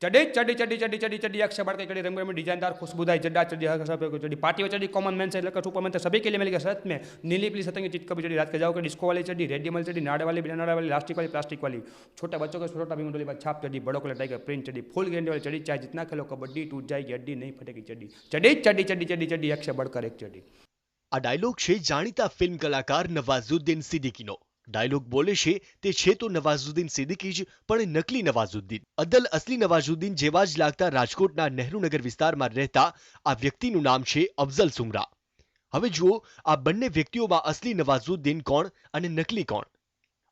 चढ़ी चढ़ी चढ़ी चढ़ी चढ़ी चढ़ी अक्षय बढ़ के चढ़ी रंग में डिजाइनदार खुशबूदार जड्डा चढ़ी चढ़ी पार्टी चढ़ी कॉमन मैन से लेकर सुपर मैन तक सभी के लिए मिलेगा सच में नीली पीली सतंगी चीज कभी चढ़ी रात के जाओ के डिस्को वाली चढ़ी रेडी वाली चढ़ी नाड़े वाली बिना नाड़े वाली लास्टिक वाली प्लास्टिक वाली छोटे बच्चों के छोटा भीम डोली छाप चढ़ी बड़ों को टाइगर प्रिंट चढ़ी फुल गेंडे वाली चढ़ी चाहे जितना खेलो कबड्डी टूट जाएगी हड्डी नहीं फटेगी चढ़ी चढ़ी चढ़ी चढ़ी चढ़ी चढ़ी अक्षय बढ़कर एक चढ़ी। આ ડાયલોગ છે જાણીતા ફિલ્મ કલાકાર નવાઝુદ્દીન સિદ્દીકીનો। ડાયલોગ બોલે છે તો નવાઝુદ્દીન સિદ્દીકી જ પણ નકલી નવાઝુદ્દીન। અદ્દલ અસલી નવાઝુદ્દીન જેવા જ લાગતા રાજકોટના નહેરુનગર વિસ્તારમાં રહેતા આ વ્યક્તિનું નામ છે અફઝલ સુંગરા। હવે જુઓ આ બંને વ્યક્તિઓમાં અસલી નવાઝુદ્દીન કોણ અને નકલી કોણ।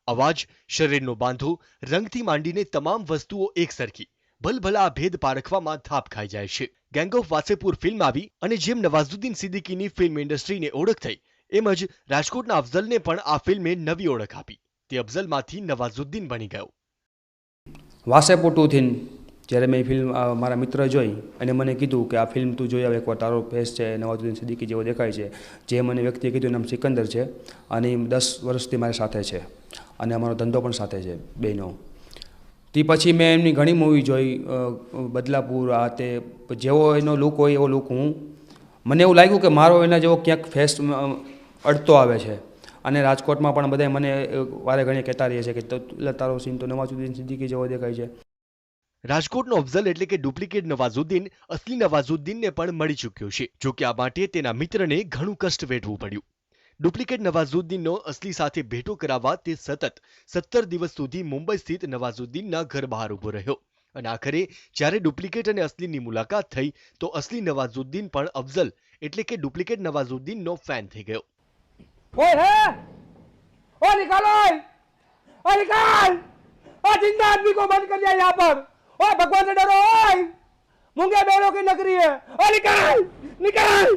અવાજ, શરીરનો બાંધો, રંગથી માંડીને તમામ વસ્તુઓ એકસરખી। ભલભલા આ ભેદ પારખવામાં થાપ ખાઈ જાય છે। ગેંગ ઓફ વાસેપુર ફિલ્મ આવી અને જેમ નવાઝુદ્દીન સિદ્દીકીની ફિલ્મ ઇન્ડસ્ટ્રીને ઓળખ થઈ એમ જ રાજકોટના અફઝલને પણ આ ફિલ્મે નવી ઓળખ આપી। તે અફઝલમાંથી નવાઝુદ્દીન બની ગયો। વાસેપુર 2 થી જ્યારે મેં ફિલ્મ મારા મિત્ર જોઈ અને મને કીધું કે આ ફિલ્મ તું જોઈ આવ એકવાર તારો ફેસ છે નવાઝુદ્દીન સિદ્દીકી જેવો દેખાય છે। જે મને વ્યક્તિએ કીધું નામ સિકંદર છે અને 10 વર્ષથી મારી સાથે છે અને અમારો ધંધો પણ સાથે છે બેનો। તે પછી મેં એમની ઘણી મૂવી જોઈ બદલાપુર આ તે જેવો એનો લુક હોય એવો લુક હું મને એવું લાગ્યું કે મારો એના જેવો ક્યાંક ફેસ અડતો આવે છે અને રાજકોટમાં પણ બધા મને વારે ઘણી કહેતા રહે છે કે તારો સીન તો નવાઝુદ્દીન સિદ્દીકી જેવો દેખાય છે। રાજકોટનો અફઝલ એટલે કે ડુપ્લિકેટ નવાઝુદ્દીન અસલી નવાઝુદ્દીનને પણ મળી ચૂક્યો છે। જો કે આ માટે તેના મિત્રને ઘણું કષ્ટ વેઠવું પડ્યું। ડુપ્લિકેટ નવાઝુદ્દીનનો અસલી સાથે ભેટો કરાવવા તે સતત 17 દિવસ સુધી મુંબઈ સ્થિત નવાઝુદ્દીનના ઘર બહાર ઊભો રહ્યો અને આખરે જ્યારે ડુપ્લિકેટ અને અસલીની મુલાકાત થઈ તો અસલી નવાઝુદ્દીન પણ અફઝલ એટલે કે ડુપ્લિકેટ નવાઝુદ્દીનનો ફેન થઈ ગયો। ओए है ओ निकालो ओ निकाल ओ जिंदा आदमी को बंद कर दिया यहाँ पर ओए भगवान से डरो ओए मूंगे बैलों की नगरी है ओ निकाल निकाल।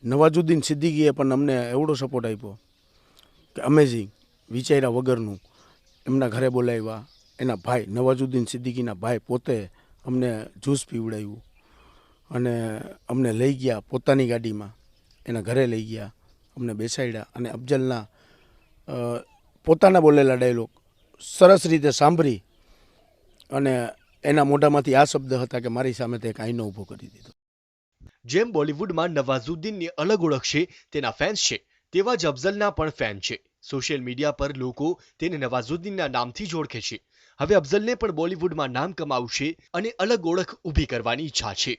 નવાઝુદ્દીન સિદ્દીકીએ પણ અમને એવડો સપોર્ટ આપ્યો કે અમેઝિંગ વિચાર્યા વગરનું। એમના ઘરે બોલાવ્યા, એના ભાઈ નવાઝુદ્દીન સિદ્દીકીના ભાઈ પોતે અમને જ્યુસ પીવડાવ્યું અને અમને લઈ ગયા પોતાની ગાડીમાં, એના ઘરે લઈ ગયા, અમને બેસાડ્યા અને અફઝલના પોતાના બોલેલા ડાયલોગ સરસ રીતે સાંભળી અને એના મોઢામાંથી આ શબ્દ હતા કે મારી સામે તે એક આઈનો ઊભો કરી દીધો। જેમ બોલિવૂડમાં નવાઝુદ્દીનની અલગ ઓળખ છે, તેના ફેન્સ છે, તેવા જ અફઝલના પણ ફેન છે। સોશિયલ મીડિયા પર લોકો તેને નવાઝુદ્દીનના નામથી જ ઓળખે છે। હવે અફઝલને પણ બોલિવૂડમાં નામ કમાવવું છે અને અલગ ઓળખ ઊભી કરવાની ઈચ્છા છે।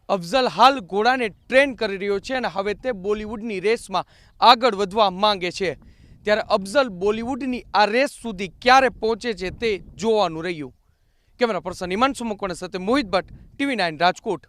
અફઝલ હાલ ઘોડાને ટ્રેન કરી રહ્યો છે અને હવે તે બોલિવૂડની રેસમાં આગળ વધવા માંગે છે। ત્યારે અફઝલ બોલિવૂડની આ રેસ સુધી ક્યારે પહોંચે છે તે જોવાનું રહ્યું। કેમેરા પર્સન હિમાંશુ મુકોણા સાથે મોહિત ભટ્ટ, TV9 રાજકોટ।